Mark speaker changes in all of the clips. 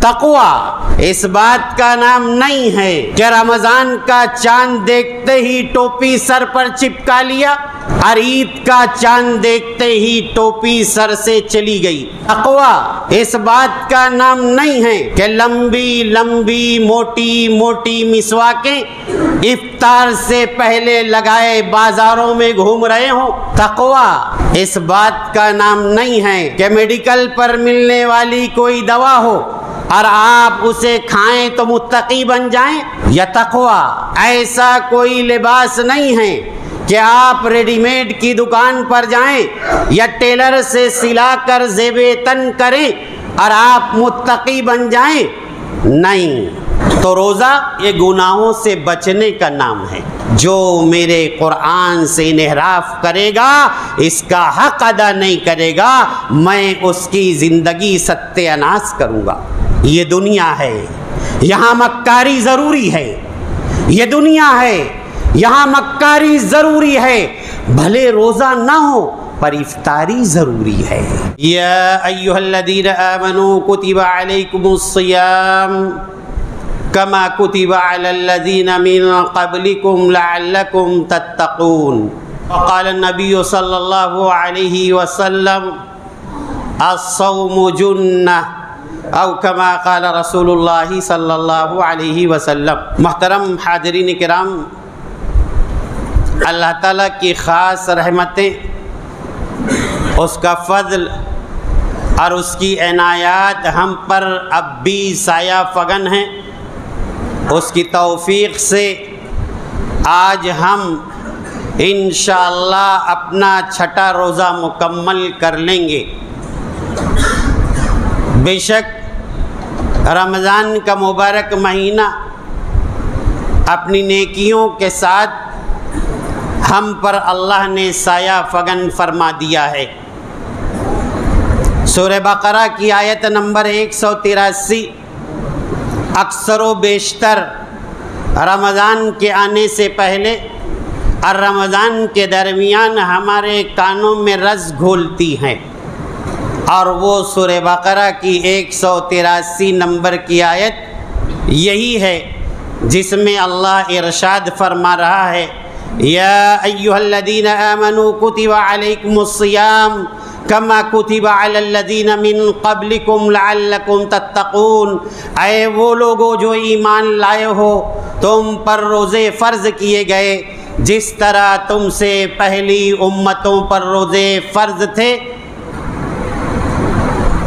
Speaker 1: تقوی اس بات کا نام نہیں ہے کہ رمضان کا چاند دیکھتے ہی ٹوپی سر پر چپکا لیا اور عید کا چاند دیکھتے ہی ٹوپی سر سے چلی گئی۔ تقوی اس بات کا نام نہیں ہے کہ لمبی لمبی موٹی موٹی مسواکیں افطار سے پہلے لگائے بازاروں میں گھوم رہے ہوں۔ تقوی اس بات کا نام نہیں ہے کہ میڈیکل پر ملنے والی کوئی دوا ہو اور آپ اسے کھائیں تو متقی بن جائیں۔ یا تقوی ایسا کوئی لباس نہیں ہے کہ آپ ریڈی میڈ کی دکان پر جائیں یا ٹیلر سے سلا کر زیب تن کریں اور آپ متقی بن جائیں۔ نہیں، تو روزہ یہ گناہوں سے بچنے کا نام ہے۔ جو میرے قرآن سے انحراف کرے گا، اس کا حق ادا نہیں کرے گا، میں اس کی زندگی ستیہ ناش کروں گا۔ یہ دنیا ہے، یہاں مکاری ضروری ہے۔ یہ دنیا ہے، یہاں مکاری ضروری ہے، بھلے روزہ نہ ہو پر افطاری ضروری ہے۔ یا ایھا الذین آمنوا کتب علیکم الصیام کما کتب علی الذین من قبلکم لعلکم تتقون۔ وقال النبی صلی اللہ علیہ وسلم الصوم جنہ او کما قال رسول اللہ صلی اللہ علیہ وسلم۔ محترم حاضرین کرام، اللہ تعالیٰ کی خاص رحمتیں، اس کا فضل اور اس کی عنایات ہم پر اب بھی سایہ فگن ہیں۔ اس کی توفیق سے آج ہم انشاءاللہ اپنا چھٹا روزہ مکمل کر لیں گے۔ بے شک رمضان کا مبارک مہینہ اپنی نیکیوں کے ساتھ ہم پر اللہ نے سایہ فگن فرما دیا ہے۔ سورہ بقرہ کی آیت نمبر 183 اکثر و بیشتر رمضان کے آنے سے پہلے اور رمضان کے درمیان ہمارے کانوں میں رس گھولتی ہیں، اور وہ سورہ بقرہ کی 183 نمبر کی آیت یہی ہے جس میں اللہ ارشاد فرما رہا ہے، یا ایھا الذین آمنوا کتب علیکم الصیام کما کتب علی الذین من قبلکم لعلکم تتقون۔ اے وہ لوگو جو ایمان لائے ہو، تم پر روزے فرض کیے گئے جس طرح تم سے پہلی امتوں پر روزے فرض تھے،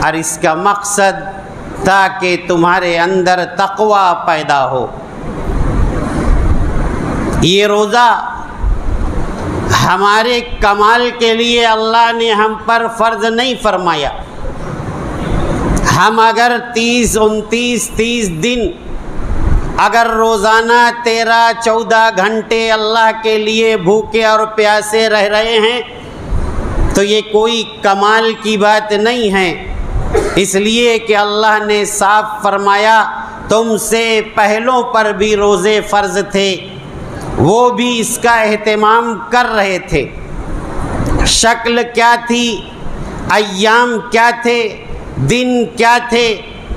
Speaker 1: اور اس کا مقصد تاکہ تمہارے اندر تقوی پیدا ہو۔ یہ روزہ ہمارے کمال کے لیے اللہ نے ہم پر فرض نہیں فرمایا۔ ہم اگر 30 دن اگر روزانہ 13-14 گھنٹے اللہ کے لیے بھوکے اور پیاسے رہ رہے ہیں تو یہ کوئی کمال کی بات نہیں ہے، اس لیے کہ اللہ نے صاف فرمایا تم سے پہلوں پر بھی روزے فرض تھے، وہ بھی اس کا اہتمام کر رہے تھے۔ شکل کیا تھی، ایام کیا تھے، دن کیا تھے،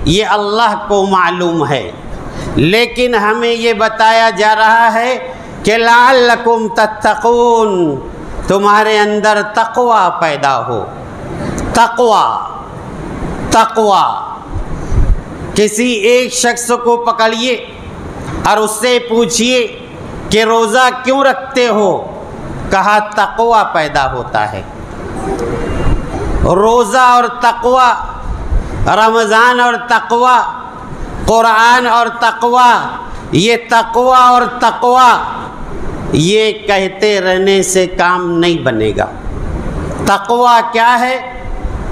Speaker 1: یہ اللہ کو معلوم ہے، لیکن ہمیں یہ بتایا جا رہا ہے کہ لعلکم تتقون، تمہارے اندر تقوی پیدا ہو۔ تقوی کسی ایک شخص کو پکڑیے اور اس سے پوچھئے کہ روزہ کیوں رکھتے ہو، کہا تقوی پیدا ہوتا ہے۔ روزہ اور تقوی، رمضان اور تقوی، قرآن اور تقوی، یہ تقوی اور تقوی یہ کہتے رہنے سے کام نہیں بنے گا۔ تقوی کیا ہے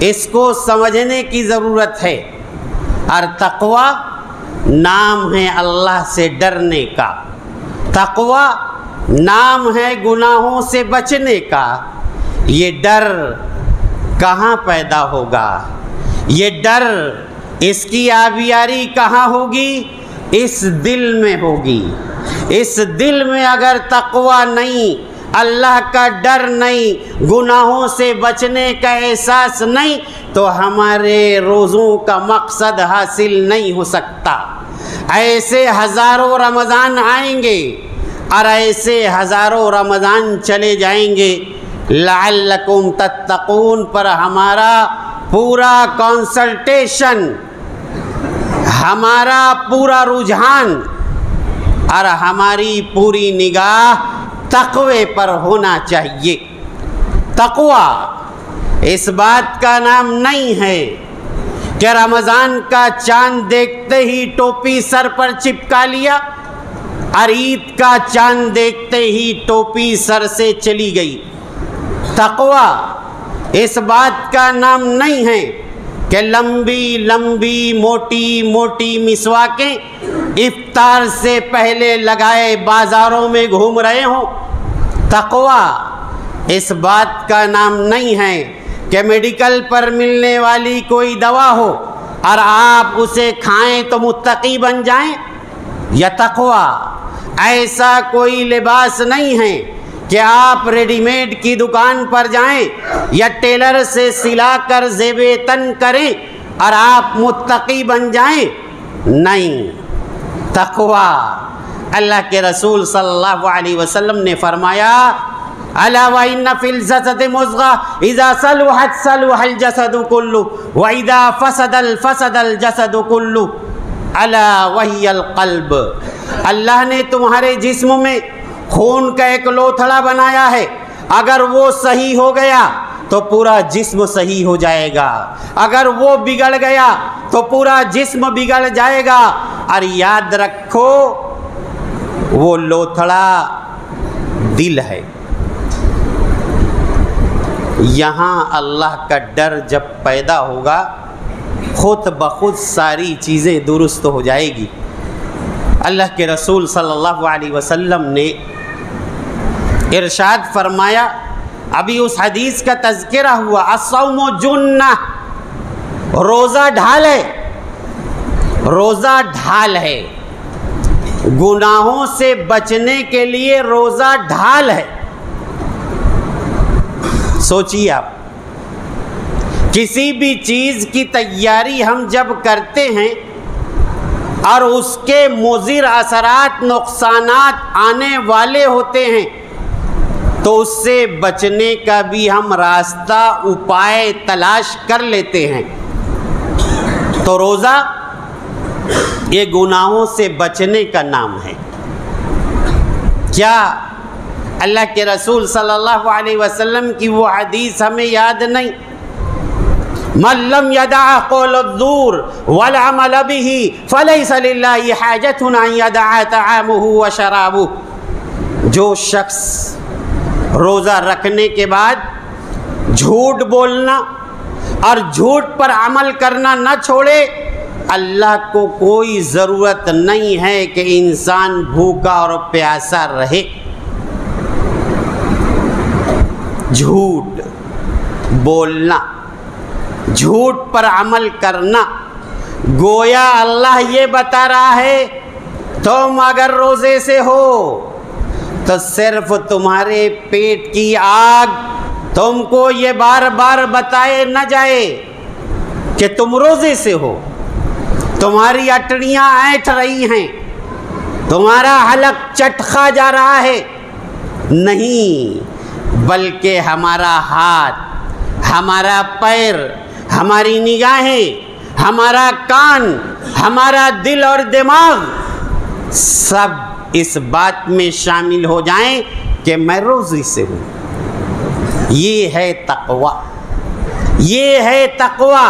Speaker 1: اس کو سمجھنے کی ضرورت ہے، اور تقوی نام ہے اللہ سے ڈرنے کا، تقوی نام ہے گناہوں سے بچنے کا۔ یہ ڈر کہاں پیدا ہوگا؟ یہ ڈر، اس کی آبیاری کہاں ہوگی؟ اس دل میں ہوگی۔ اس دل میں اگر تقوی نہیں، اللہ کا ڈر نہیں، گناہوں سے بچنے کا احساس نہیں، تو ہمارے روزوں کا مقصد حاصل نہیں ہو سکتا۔ ایسے ہزاروں رمضان آئیں گے اور ایسے ہزاروں رمضان چلے جائیں گے، لعلکم تتقون پر ہمارا پورا کنسلٹیشن، ہمارا پورا رجحان اور ہماری پوری نگاہ تقوی پر ہونا چاہیے۔ تقوی اس بات کا نام نہیں ہے کہ رمضان کا چاند دیکھتے ہی ٹوپی سر پر چپکا لیا اور عید کا چاند دیکھتے ہی ٹوپی سر سے چلی گئی۔ تقوی اس بات کا نام نہیں ہے کہ لمبی لمبی موٹی موٹی مسواکیں افطار سے پہلے لگائے بازاروں میں گھوم رہے ہوں۔ تقوی اس بات کا نام نہیں ہے کہ میڈیکل پر ملنے والی کوئی دوا ہو اور آپ اسے کھائیں تو متقی بن جائیں۔ یا تقوی ایسا کوئی لباس نہیں ہے کہ آپ ریڈی میڈ کی دکان پر جائیں یا ٹیلر سے سلا کر زیب تن کریں اور آپ متقی بن جائیں۔ نہیں، تقوی اللہ کے رسول صلی اللہ علیہ وسلم نے فرمایا، الا وان فی الجسد مضغہ اذا صلحت صلح الجسد کلہ واذا فسد الجسد کلہ الا وہی القلب۔ اللہ نے تمہارے جسم میں خون کا ایک لوتھڑا بنایا ہے، اگر وہ صحیح ہو گیا تو پورا جسم صحیح ہو جائے گا، اگر وہ بگڑ گیا تو پورا جسم بگڑ جائے گا۔ اور یاد رکھو وہ لوتھڑا دل ہے۔ یہاں اللہ کا ڈر جب پیدا ہوگا خود بخود ساری چیزیں درست ہو جائے گی۔ اللہ کے رسول صلی اللہ علیہ وسلم نے ارشاد فرمایا، ابھی اس حدیث کا تذکرہ ہوا، الصوم جنہ، روزہ ڈھال ہے، روزہ ڈھال ہے، گناہوں سے بچنے کے لیے روزہ ڈھال ہے۔ سوچیے آپ، کسی بھی چیز کی تیاری ہم جب کرتے ہیں اور اس کے مضر اثرات نقصانات آنے والے ہوتے ہیں تو اس سے بچنے کا بھی ہم راستہ اپائے تلاش کر لیتے ہیں۔ تو روزہ یہ گناہوں سے بچنے کا نام ہے۔ کیا اللہ کے رسول صلی اللہ علیہ وسلم کی وہ حدیث ہمیں یاد نہیں؟ من لم يدع قول الزور والعمل به فليس لله حاجة ان يدع طعامه وشرابه۔ جو شخص روزہ رکھنے کے بعد جھوٹ بولنا اور جھوٹ پر عمل کرنا نہ چھوڑے، اللہ کو کوئی ضرورت نہیں ہے کہ انسان بھوکا اور پیاسا رہے۔ جھوٹ بولنا، جھوٹ پر عمل کرنا، گویا اللہ یہ بتا رہا ہے تم اگر روزے سے ہو تو صرف تمہارے پیٹ کی آگ تم کو یہ بار بار بتائے نہ جائے کہ تم روزے سے ہو، تمہاری اٹڑیاں اینٹھ رہی ہیں، تمہارا حلق چٹخا جا رہا ہے، نہیں، بلکہ ہمارا ہاتھ، ہمارا پیر، ہماری نگاہیں، ہمارا کان، ہمارا دل اور دماغ سب اس بات میں شامل ہو جائیں کہ میں روزے سے ہوں۔ یہ ہے تقوی، یہ ہے تقوی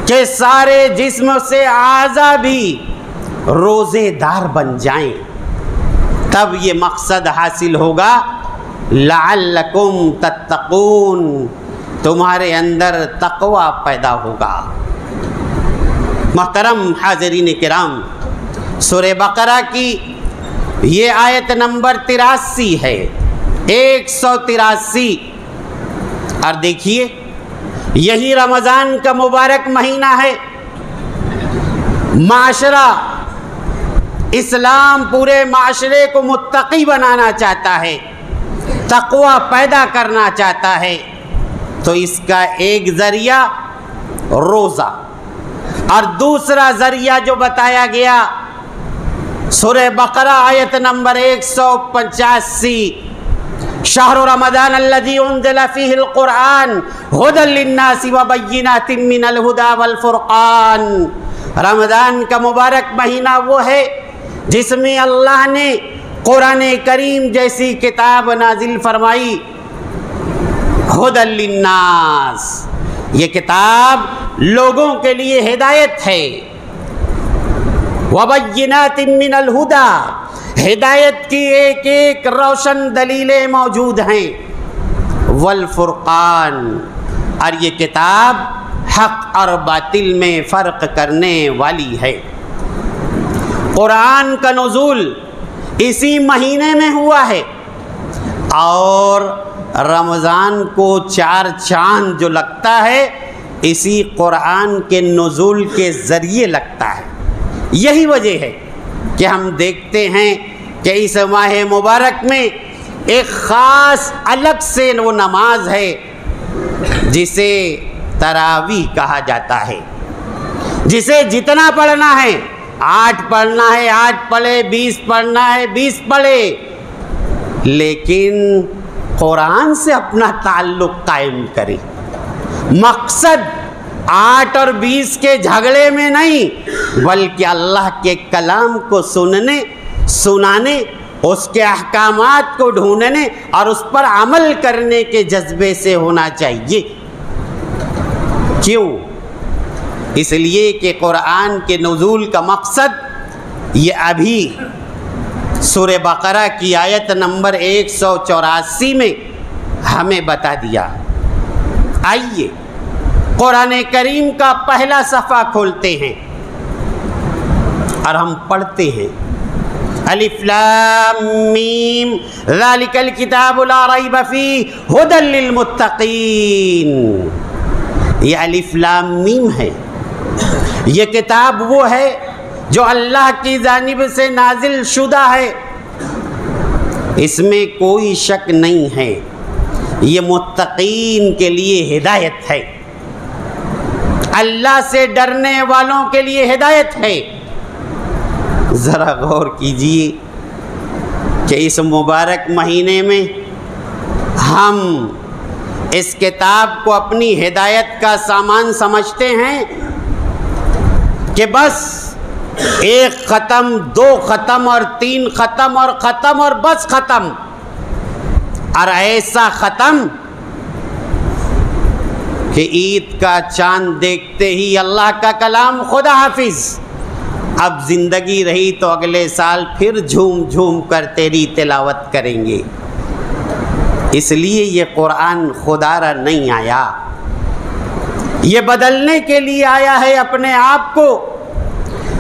Speaker 1: کہ سارے جسم سے اعضاء بھی روزے دار بن جائیں، تب یہ مقصد حاصل ہوگا، لعلکم تتقون، تمہارے اندر تقوی پیدا ہوگا۔ محترم حاضرین کرام، سورہ بقرہ کی یہ آیت نمبر 83 ہے، 183۔ اور دیکھیے، یہی رمضان کا مبارک مہینہ ہے، معاشرہ اسلام پورے معاشرے کو متقی بنانا چاہتا ہے، تقوی پیدا کرنا چاہتا ہے تو اس کا ایک ذریعہ روزہ، اور دوسرا ذریعہ جو بتایا گیا سورہ بقرہ آیت نمبر 185، شہر رمضان الذی انزل فیہ القرآن ھدی للناس وبینات من الھدی والفرقان، رمضان کا مبارک مہینہ وہ ہے جس میں اللہ نے قرآن کریم جیسی کتاب نازل فرمائی، ھدی للناس، یہ کتاب لوگوں کے لیے ہدایت ہے، وبینات من الھدی، ہدایت کی ایک ایک روشن دلیلیں موجود ہیں، والفرقان، اور یہ کتاب حق اور باطل میں فرق کرنے والی ہے۔ قرآن کا نزول اسی مہینے میں ہوا ہے، اور رمضان کو 4 چاند جو لگتا ہے اسی قرآن کے نزول کے ذریعے لگتا ہے۔ یہی وجہ ہے کہ ہم دیکھتے ہیں کہ اس ماہ مبارک میں ایک خاص الگ سے وہ نماز ہے جسے تراویح کہا جاتا ہے، جسے جتنا پڑھنا ہے 8 پڑھنا ہے 8 پڑھے، 20 پڑھنا ہے 20 پڑھے، لیکن قرآن سے اپنا تعلق قائم کرے۔ مقصد 8 اور 20 کے جھگڑے میں نہیں، بلکہ اللہ کے کلام کو سننے، سنانے، اس کے احکامات کو ڈھونڈنے اور اس پر عمل کرنے کے جذبے سے ہونا چاہیے۔ کیوں؟ اس لیے کہ قرآن کے نزول کا مقصد یہ ابھی سورہ بقرہ کی آیت نمبر 184 میں ہمیں بتا دیا۔ آئیے قرآن کریم کا پہلا صفحہ کھولتے ہیں اور ہم پڑھتے ہیں، الف لام میم ذالک الکتاب لا ریب فیہ ھدی للمتقین۔ یہ الف لام میم ہے، یہ کتاب وہ ہے جو اللہ کی جانب سے نازل شدہ ہے، اس میں کوئی شک نہیں ہے، یہ متقین کے لیے ہدایت ہے، اللہ سے ڈرنے والوں کے لیے ہدایت ہے۔ ذرا غور کیجئے کہ اس مبارک مہینے میں ہم اس کتاب کو اپنی ہدایت کا سامان سمجھتے ہیں کہ بس 1 ختم 2 ختم اور 3 ختم اور ختم اور بس ختم، اور ایسا ختم کہ عید کا چاند دیکھتے ہی اللہ کا کلام خدا حافظ، اب زندگی رہی تو اگلے سال پھر جھوم جھوم کر تیری تلاوت کریں گے۔ اس لیے یہ قرآن خدا را نہیں آیا، یہ بدلنے کے لیے آیا ہے، اپنے آپ کو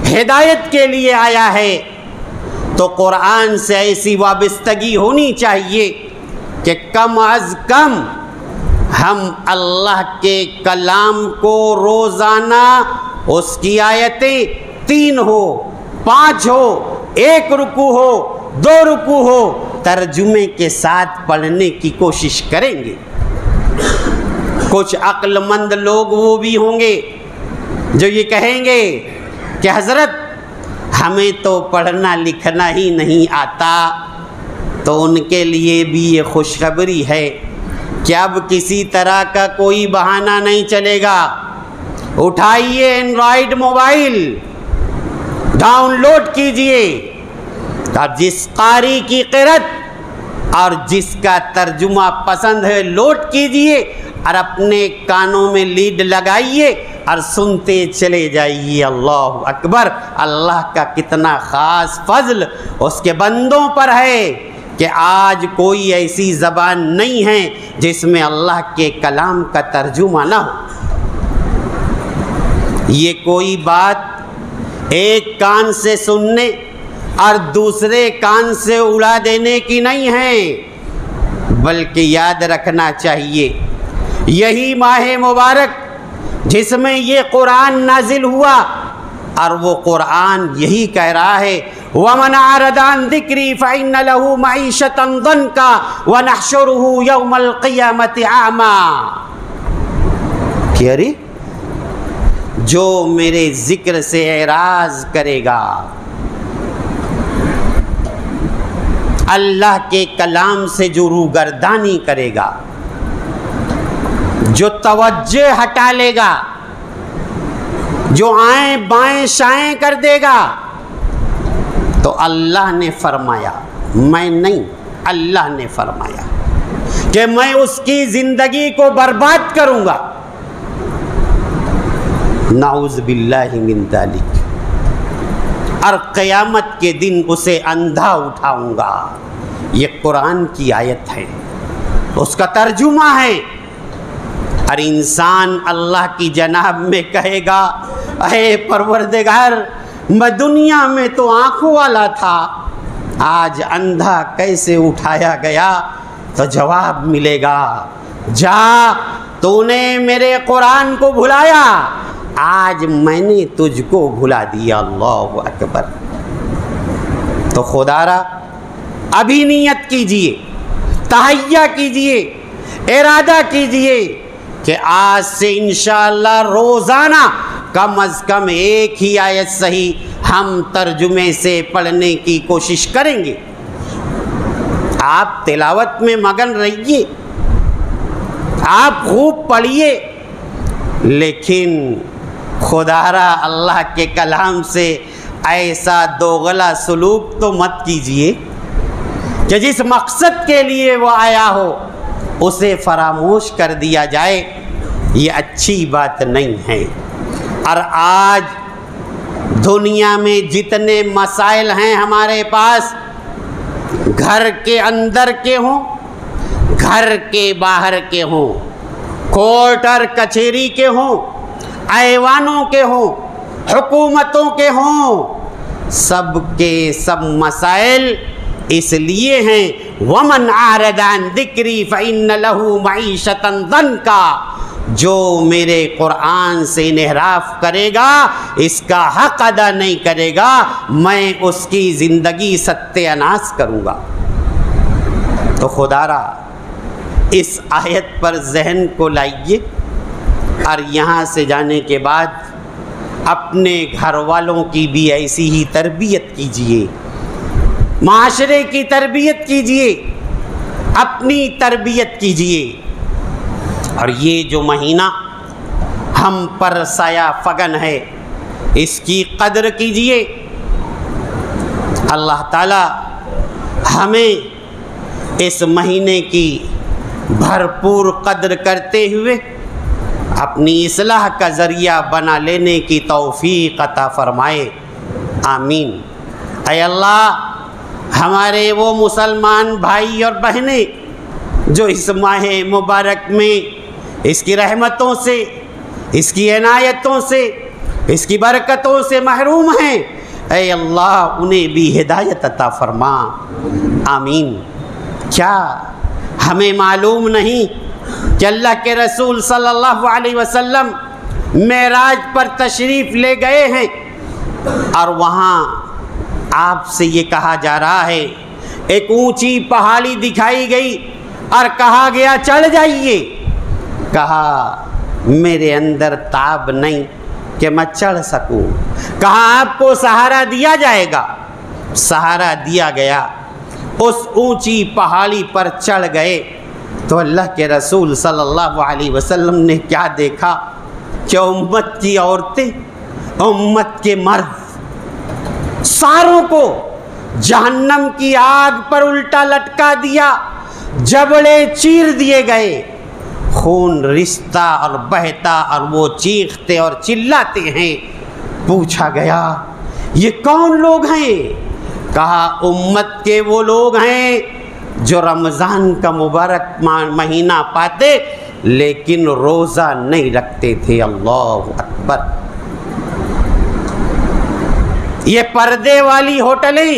Speaker 1: ہدایت کے لیے آیا ہے۔ تو قرآن سے ایسی وابستگی ہونی چاہیے کہ کم از کم ہم اللہ کے کلام کو روزانہ اس کی آیتیں 3 ہو 5 ہو، 1 رکوع ہو 2 رکوع ہو، ترجمے کے ساتھ پڑھنے کی کوشش کریں گے۔ کچھ عقل مند لوگ وہ بھی ہوں گے جو یہ کہیں گے کہ حضرت ہمیں تو پڑھنا لکھنا ہی نہیں آتا، تو ان کے لیے بھی یہ خوشخبری ہے کہ اب کسی طرح کا کوئی بہانہ نہیں چلے گا۔ اٹھائیے اینڈرائیڈ موبائل، ڈاؤن لوڈ کیجئے، اور جس قاری کی قرأت اور جس کا ترجمہ پسند ہے لوڈ کیجئے اور اپنے کانوں میں لیڈ لگائیے اور سنتے چلے جائیے۔ اللہ اکبر! اللہ کا کتنا خاص فضل اس کے بندوں پر ہے کہ آج کوئی ایسی زبان نہیں ہے جس میں اللہ کے کلام کا ترجمہ نہ ہو۔ یہ کوئی بات ایک کان سے سننے اور دوسرے کان سے اڑا دینے کی نہیں ہے، بلکہ یاد رکھنا چاہیے یہی ماہ مبارک جس میں یہ قرآن نازل ہوا، اور وہ قرآن یہی کہہ رہا ہے وَمَنْ أَعْرَضَ عَنْ ذِكْرِي فَإِنَّ لَهُ مَعِيشَةً ضَنْكًا وَنَحْشُرُهُ يَوْمَ الْقِيَامَةِ أَعْمَى کہ ارے جو میرے ذکر سے اعراض کرے گا، اللہ کے کلام سے جو روگردانی کرے گا، جو توجہ ہٹا لے گا، جو آئیں بائیں شائیں کر دے گا، تو اللہ نے فرمایا، میں نہیں، اللہ نے فرمایا کہ میں اس کی زندگی کو برباد کروں گا، نعوذ باللہ من ذالک، اور قیامت کے دن اسے اندھا اٹھاؤں گا۔ یہ قرآن کی آیت ہے، اس کا ترجمہ ہے۔ اور انسان اللہ کی جناب میں کہے گا اے پروردگار میں دنیا میں تو آنکھوں والا تھا، آج اندھا کیسے اٹھایا گیا؟ تو جواب ملے گا جا تو نے میرے قرآن کو بھلایا، آج میں نے تجھ کو بھلا دیا۔ اللہ اکبر۔ تو خدا را ابھی نیت کیجئے، تہیہ کیجئے، ارادہ کیجئے کہ آج سے انشاءاللہ روزانہ کم از کم ایک ہی آیت صحیح ہم ترجمے سے پڑھنے کی کوشش کریں گے۔ آپ تلاوت میں مگن رہیے، آپ خوب پڑھیے، لیکن خدا را اللہ کے کلام سے ایسا دوغلا سلوک تو مت کیجئے کہ جس مقصد کے لیے وہ آیا ہو اسے فراموش کر دیا جائے، یہ اچھی بات نہیں ہے۔ اور آج دنیا میں جتنے مسائل ہیں ہمارے پاس، گھر کے اندر کے ہوں، گھر کے باہر کے ہوں، کورٹ اور کچہری کے ہوں، ایوانوں کے ہوں، حکومتوں کے ہوں، سب کے سب مسائل اس لیے ہیں وَمَنْ أَعْرَضَ عَنْ ذِكْرِي فَإِنَّ لَهُ مَعِيشَةً ضَنْكًا، جو میرے قرآن سے انحراف کرے گا، اس کا حق ادا نہیں کرے گا، میں اس کی زندگی ستیہ ناش کروں گا۔ تو خدا را اس آیت پر ذہن کو لائیے، اور یہاں سے جانے کے بعد اپنے گھر والوں کی بھی ایسی ہی تربیت کیجئے، معاشرے کی تربیت کیجئے، اپنی تربیت کیجئے۔ اور یہ جو مہینہ ہم پر سایہ فگن ہے، اس کی قدر کیجئے۔ اللہ تعالی ہمیں اس مہینے کی بھرپور قدر کرتے ہوئے اپنی اصلاح کا ذریعہ بنا لینے کی توفیق عطا فرمائے، آمین۔ اے اللہ ہمارے وہ مسلمان بھائی اور بہنیں جو اس ماہ مبارک میں اس کی رحمتوں سے، اس کی عنایتوں سے، اس کی برکتوں سے محروم ہیں، اے اللہ انہیں بھی ہدایت عطا فرما، آمین۔ کیا ہمیں معلوم نہیں کہ اللہ کے رسول صلی اللہ علیہ وسلم معراج پر تشریف لے گئے ہیں، اور وہاں آپ سے یہ کہا جا رہا ہے، ایک اونچی پہاڑی دکھائی گئی اور کہا گیا چڑھ جائیے، کہا میرے اندر تاب نہیں کہ میں چڑھ سکوں، کہا آپ کو سہارا دیا جائے گا، سہارا دیا گیا، اس اونچی پہاڑی پر چڑھ گئے تو اللہ کے رسول صلی اللہ علیہ وسلم نے کیا دیکھا کہ امت کی عورتیں، امت کے مرد ساروں کو جہنم کی آگ پر الٹا لٹکا دیا، جبڑے چیر دیے گئے، خون رشتہ اور بہتا اور وہ چیختے اور چلاتے ہیں۔ پوچھا گیا یہ کون لوگ ہیں؟ کہا امت کے وہ لوگ ہیں جو رمضان کا مبارک مہینہ پاتے لیکن روزہ نہیں رکھتے تھے۔ اللہ اکبر۔ یہ پردے والی ہوٹلیں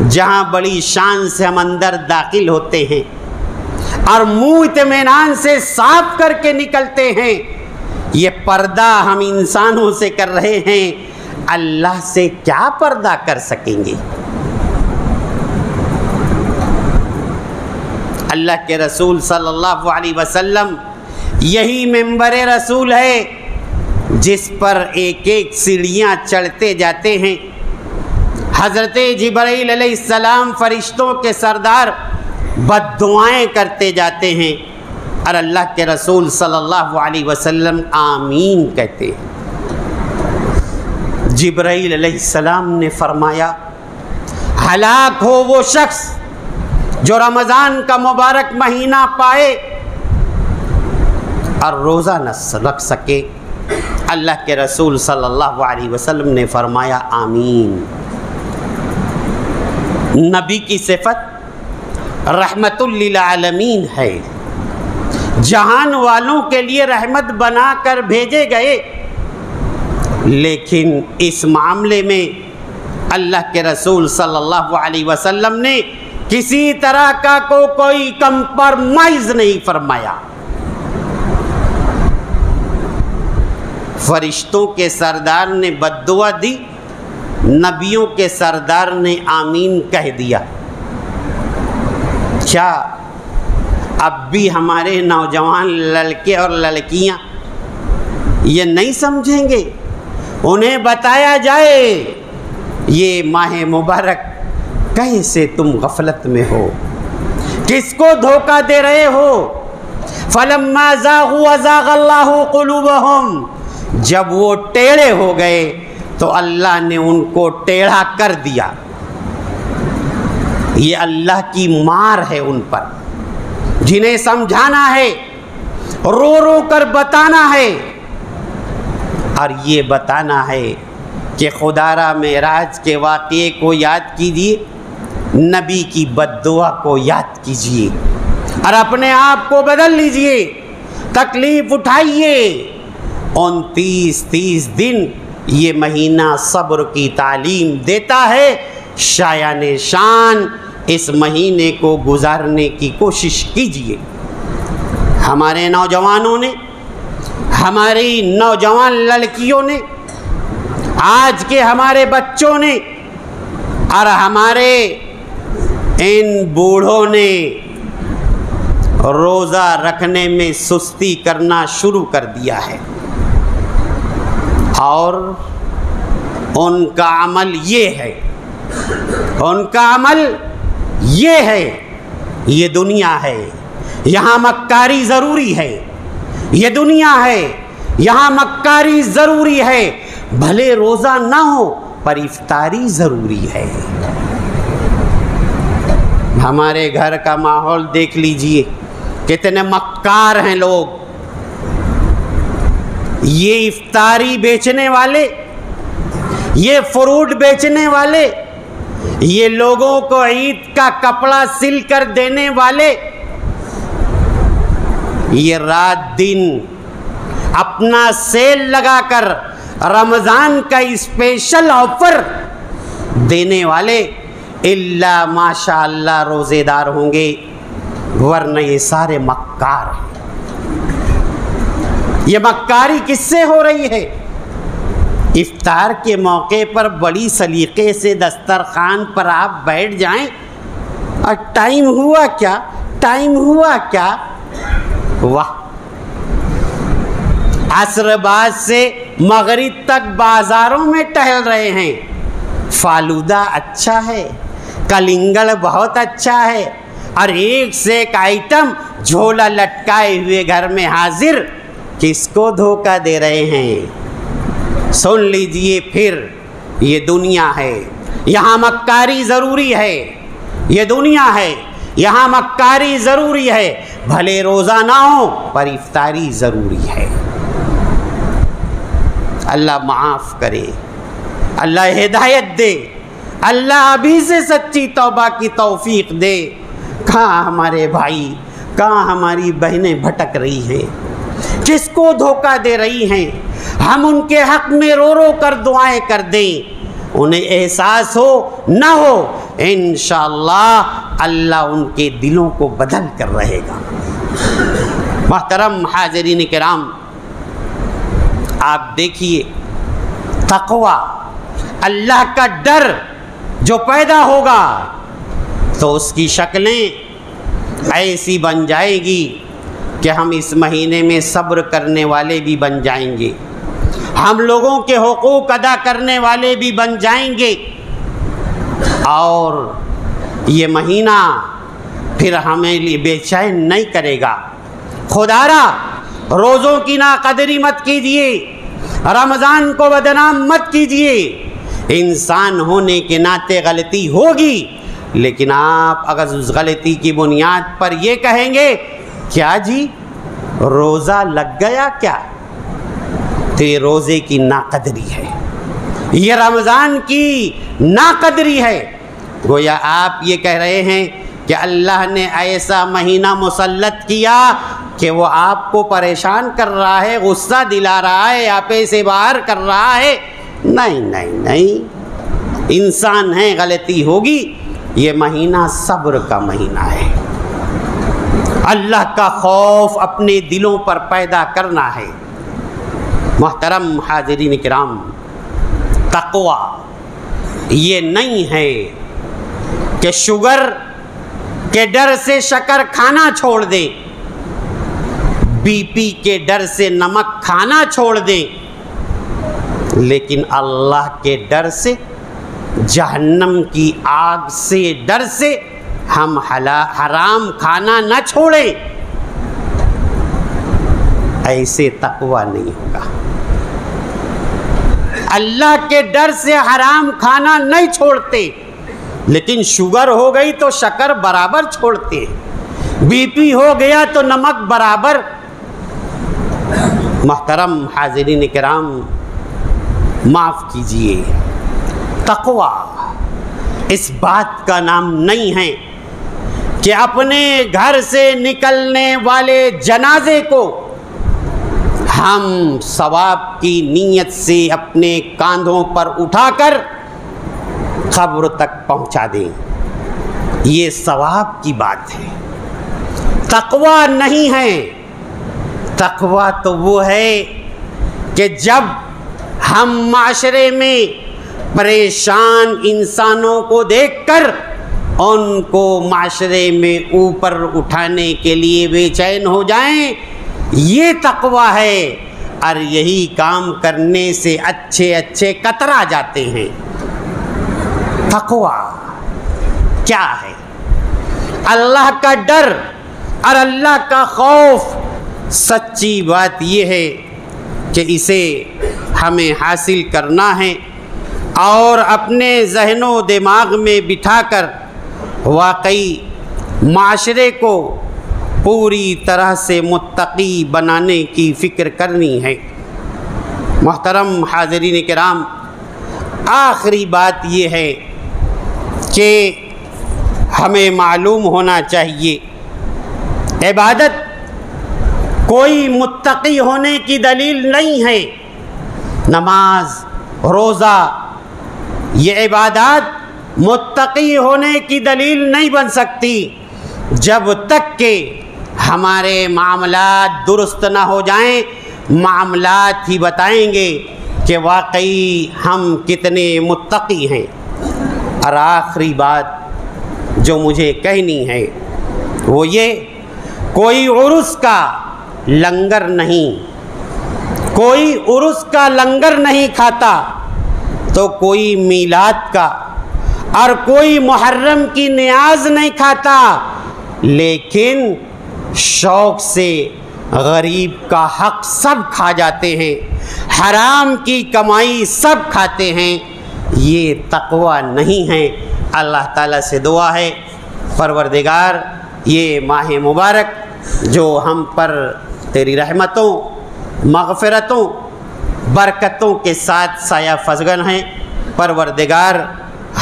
Speaker 1: جہاں بڑی شان سے ہم اندر داخل ہوتے ہیں اور منہ اطمینان سے صاف کر کے نکلتے ہیں، یہ پردہ ہم انسانوں سے کر رہے ہیں، اللہ سے کیا پردہ کر سکیں گے؟ اللہ کے رسول صلی اللہ علیہ وسلم یہی منبر رسول ہے جس پر ایک ایک سیڑھیاں چڑھتے جاتے ہیں۔ حضرت جبرائیل علیہ السلام فرشتوں کے سردار بد دعائیں کرتے جاتے ہیں اور اللہ کے رسول صلی اللہ علیہ وسلم آمین کہتے ہیں۔ جبرائیل علیہ السلام نے فرمایا ہلاک ہو وہ شخص جو رمضان کا مبارک مہینہ پائے اور روزہ نہ رکھ سکے۔ اللہ کے رسول صلی اللہ علیہ وسلم نے فرمایا آمین۔ نبی کی صفت رحمت للعالمین ہے، جہان والوں کے لیے رحمت بنا کر بھیجے گئے، لیکن اس معاملے میں اللہ کے رسول صلی اللہ علیہ وسلم نے کسی طرح کا کوئی کمپرمائز نہیں فرمایا۔ فرشتوں کے سردار نے بد دعا دی، نبیوں کے سردار نے آمین کہہ دیا۔ کیا اب بھی ہمارے نوجوان لڑکے اور لڑکیاں یہ نہیں سمجھیں گے؟ انہیں بتایا جائے یہ ماہ مبارک کیسے تم غفلت میں ہو، کس کو دھوکہ دے رہے ہو؟ فَلَمَّا زَاغُوا وَزَاغَ اللَّهُ قُلُوبَهُمْ، جب وہ ٹیڑھے ہو گئے تو اللہ نے ان کو ٹیڑھا کر دیا۔ یہ اللہ کی مار ہے ان پر، جنہیں سمجھانا ہے، رو رو کر بتانا ہے، اور یہ بتانا ہے کہ خدا را معراج کے واقعے کو یاد کیجیے، نبی کی بد دعا کو یاد کیجیے اور اپنے آپ کو بدل لیجیے، تکلیف اٹھائیے۔ 29 دن یہ مہینہ صبر کی تعلیم دیتا ہے، شایان شان اس مہینے کو گزارنے کی کوشش کیجیے۔ ہمارے نوجوانوں نے، ہماری نوجوان لڑکیوں نے، آج کے ہمارے بچوں نے اور ہمارے ان بوڑھوں نے روزہ رکھنے میں سستی کرنا شروع کر دیا ہے، اور ان کا عمل یہ ہے، ان کا عمل یہ ہے، یہ دنیا ہے، یہاں مکاری ضروری ہے، یہ دنیا ہے، یہاں مکاری ضروری ہے، بھلے روزہ نہ ہو پر افطاری ضروری ہے۔ ہمارے گھر کا ماحول دیکھ لیجئے، کتنے مکار ہیں لوگ۔ یہ افطاری بیچنے والے، یہ فروٹ بیچنے والے، یہ لوگوں کو عید کا کپڑا سل کر دینے والے، یہ رات دن اپنا سیل لگا کر رمضان کا اسپیشل آفر دینے والے الا ماشاء اللہ روزے دار ہوں گے، ورنہ یہ سارے مکار ہیں۔ یہ مکاری کس سے ہو رہی ہے؟ افطار کے موقع پر بڑی سلیقے سے دسترخوان پر آپ بیٹھ جائیں اور ٹائم ہوا کیا، ٹائم ہوا کیا، واہ! عصر بعد سے مغرب تک بازاروں میں ٹہل رہے ہیں، فالودہ اچھا ہے، کلنگڑ بہت اچھا ہے، اور ایک سے ایک آئٹم جھولا لٹکائے ہوئے گھر میں حاضر، کس کو دھوکہ دے رہے ہیں؟ سن لیجئے پھر، یہ دنیا ہے، یہاں مکاری ضروری ہے، یہ دنیا ہے، یہاں مکاری ضروری ہے، بھلے روزہ نہ ہو پر افطاری ضروری ہے۔ اللہ معاف کرے، اللہ ہدایت دے، اللہ ابھی سے سچی توبہ کی توفیق دے۔ کہاں ہمارے بھائی، کہاں ہماری بہنیں بھٹک رہی ہیں، کس کو دھوکہ دے رہی ہیں؟ ہم ان کے حق میں رو رو کر دعائیں کر دیں، انہیں احساس ہو نہ ہو، انشاءاللہ اللہ ان کے دلوں کو بدل کر رہے گا۔ محترم حاضرین کرام، آپ دیکھیے تقوی، اللہ کا ڈر جو پیدا ہوگا تو اس کی شکلیں ایسی بن جائے گی کہ ہم اس مہینے میں صبر کرنے والے بھی بن جائیں گے، ہم لوگوں کے حقوق ادا کرنے والے بھی بن جائیں گے، اور یہ مہینہ پھر ہمیں لیے بے چین نہیں کرے گا۔ خدارا روزوں کی ناقدری مت کیجیے، رمضان کو بدنام مت کیجیے، انسان ہونے کے ناطے غلطی ہوگی، لیکن آپ اگر اس غلطی کی بنیاد پر یہ کہیں گے کیا جی روزہ لگ گیا کیا، تو یہ روزے کی ناقدری ہے، یہ رمضان کی ناقدری ہے۔ گویا آپ یہ کہہ رہے ہیں کہ اللہ نے ایسا مہینہ مسلط کیا کہ وہ آپ کو پریشان کر رہا ہے، غصہ دلا رہا ہے، آپے سے باہر کر رہا ہے۔ نہیں نہیں نہیں، انسان ہے، غلطی ہوگی، یہ مہینہ صبر کا مہینہ ہے، اللہ کا خوف اپنے دلوں پر پیدا کرنا ہے۔ محترم حاضرین کرام، تقوی یہ نہیں ہے کہ شوگر کے ڈر سے شکر کھانا چھوڑ دیں، بی پی کے ڈر سے نمک کھانا چھوڑ دیں، لیکن اللہ کے ڈر سے، جہنم کی آگ سے ڈر سے ہم حرام کھانا نہ چھوڑیں، ایسے تقوی نہیں ہوگا۔ اللہ کے ڈر سے حرام کھانا نہیں چھوڑتے، لیکن شوگر ہو گئی تو شکر برابر چھوڑتے، بی پی ہو گیا تو نمک برابر۔ محترم حاضرین کرام، معاف کیجئے، تقوی اس بات کا نام نہیں ہے کہ اپنے گھر سے نکلنے والے جنازے کو ہم ثواب کی نیت سے اپنے کاندھوں پر اٹھا کر قبر تک پہنچا دیں، یہ ثواب کی بات ہے، تقوی نہیں ہے۔ تقوی تو وہ ہے کہ جب ہم معاشرے میں پریشان انسانوں کو دیکھ کر ان کو معاشرے میں اوپر اٹھانے کے لیے بے چین ہو جائیں، یہ تقوی ہے، اور یہی کام کرنے سے اچھے اچھے کترا جاتے ہیں۔ تقوی کیا ہے؟ اللہ کا ڈر اور اللہ کا خوف۔ سچی بات یہ ہے کہ اسے ہمیں حاصل کرنا ہے اور اپنے ذہن و دماغ میں بٹھا کر واقعی معاشرے کو پوری طرح سے متقی بنانے کی فکر کرنی ہے۔ محترم حاضرین کرام، آخری بات یہ ہے کہ ہمیں معلوم ہونا چاہیے عبادت کوئی متقی ہونے کی دلیل نہیں ہے۔ نماز، روزہ، یہ عبادات متقی ہونے کی دلیل نہیں بن سکتی جب تک کہ ہمارے معاملات درست نہ ہو جائیں۔ معاملات ہی بتائیں گے کہ واقعی ہم کتنے متقی ہیں۔ اور آخری بات جو مجھے کہنی ہے وہ یہ، کوئی عرس کا لنگر نہیں، کوئی عرس کا لنگر نہیں کھاتا تو کوئی میلاد کا اور کوئی محرم کی نیاز نہیں کھاتا، لیکن شوق سے غریب کا حق سب کھا جاتے ہیں، حرام کی کمائی سب کھاتے ہیں۔ یہ تقوی نہیں ہے۔ اللہ تعالیٰ سے دعا ہے پروردگار یہ ماہ مبارک جو ہم پر تیری رحمتوں، مغفرتوں، برکتوں کے ساتھ سایہ فزگن ہیں، پروردگار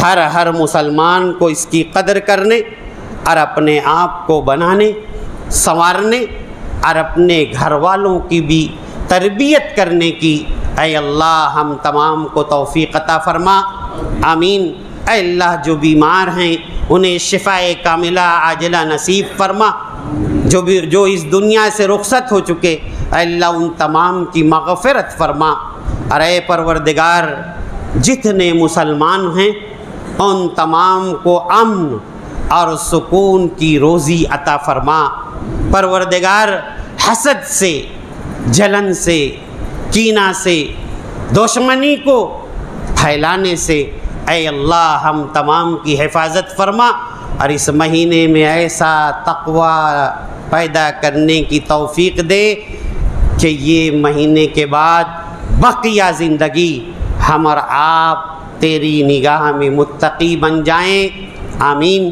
Speaker 1: ہر مسلمان کو اس کی قدر کرنے اور اپنے آپ کو بنانے، سنوارنے اور اپنے گھر والوں کی بھی تربیت کرنے کی اے اللہ ہم تمام کو توفیق عطا فرما، آمین۔ اے اللہ جو بیمار ہیں انہیں شفاء کاملہ عاجلہ نصیب فرما، جو اس دنیا سے رخصت ہو چکے اے اللہ ان تمام کی مغفرت فرما۔ اور اے پروردگار جتنے مسلمان ہیں ان تمام کو امن اور سکون کی روزی عطا فرما۔ پروردگار حسد سے، جلن سے، کینہ سے، دشمنی کو پھیلانے سے اے اللہ ہم تمام کی حفاظت فرما، اور اس مہینے میں ایسا تقوی پیدا کرنے کی توفیق دے کہ یہ مہینے کے بعد بقیہ زندگی ہم اور آپ تیری نگاہ میں متقی بن جائیں۔ آمین۔